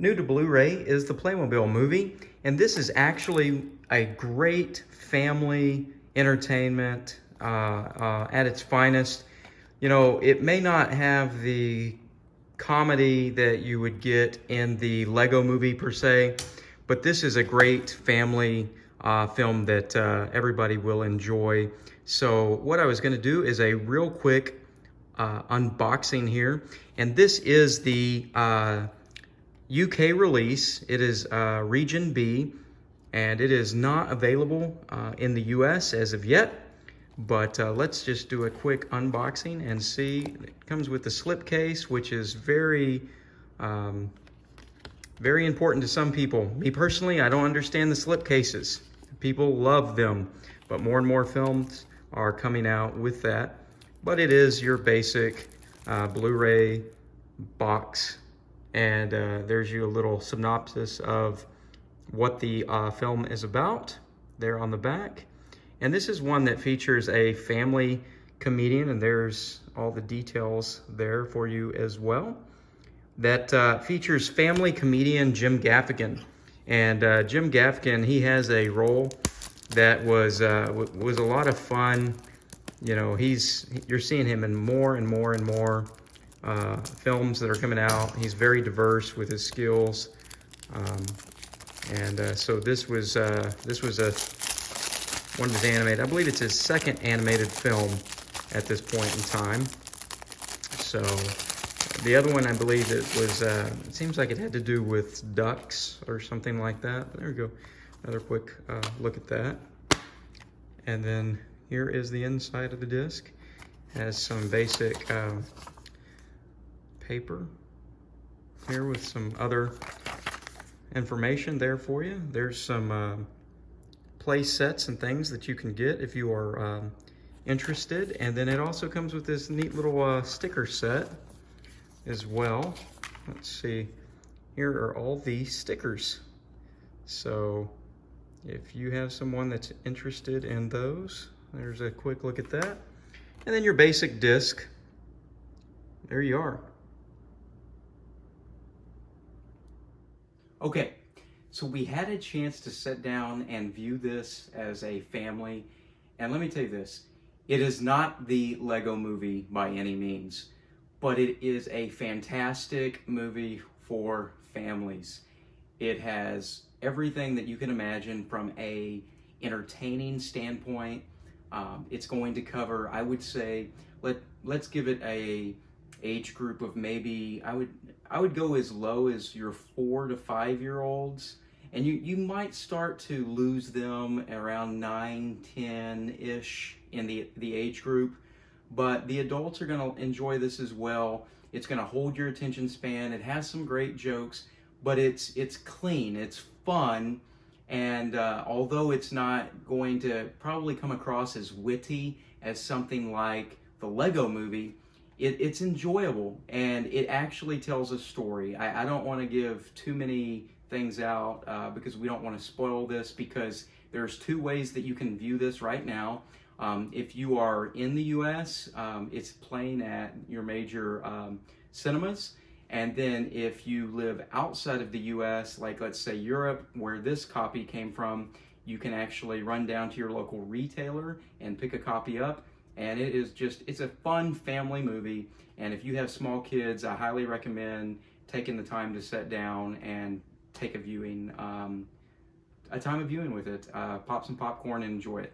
New to Blu-ray is the Playmobil movie, and this is actually a great family entertainment at its finest. You know, it may not have the comedy that you would get in the Lego movie per se, but this is a great family film that everybody will enjoy. So what I was going to do is a real quick unboxing here, and this is the UK release. It is Region B, and it is not available in the US as of yet. But let's just do a quick unboxing and see. It comes with the slipcase, which is very important to some people. Me personally, I don't understand the slipcases. People love them, but more and more films are coming out with that. But it is your basic Blu-ray box. And there's you a little synopsis of what the film is about there on the back. And this is one that features a family comedian, and there's all the details there for you as well. That features family comedian Jim Gaffigan. And Jim Gaffigan, he has a role that was a lot of fun. You know, you're seeing him in more and more and more films that are coming out. He's very diverse with his skills, so this was one of his animated. I believe it's his second animated film at this point in time. So the other one, I believe it was. It seems like it had to do with ducks or something like that. There we go. Another quick look at that. And then here is the inside of the disc. Has some basic paper here with some other information there for you. There's some play sets and things that you can get if you are interested. And then it also comes with this neat little sticker set as well. Let's see, here are all the stickers. So if you have someone that's interested in those, there's a quick look at that. And then your basic disc, there you are. Okay, so we had a chance to sit down and view this as a family, and let me tell you this, it is not the Lego movie by any means, but it is a fantastic movie for families. It has everything that you can imagine from a entertaining standpoint. It's going to cover, I would say, let's give it a age group of maybe, I would go as low as your 4 to 5 year olds, and you might start to lose them around 9, 10-ish in the age group, but the adults are going to enjoy this as well. It's going to hold your attention span. It has some great jokes, but it's clean, it's fun, and although it's not going to probably come across as witty as something like the Lego movie, it's enjoyable, and it actually tells a story. I don't want to give too many things out because we don't want to spoil this, because there's 2 ways that you can view this right now. If you are in the US, it's playing at your major cinemas. And then if you live outside of the US, like let's say Europe, where this copy came from, you can actually run down to your local retailer and pick a copy up. And it's a fun family movie. And if you have small kids, I highly recommend taking the time to sit down and take a time of viewing with it. Pop some popcorn and enjoy it.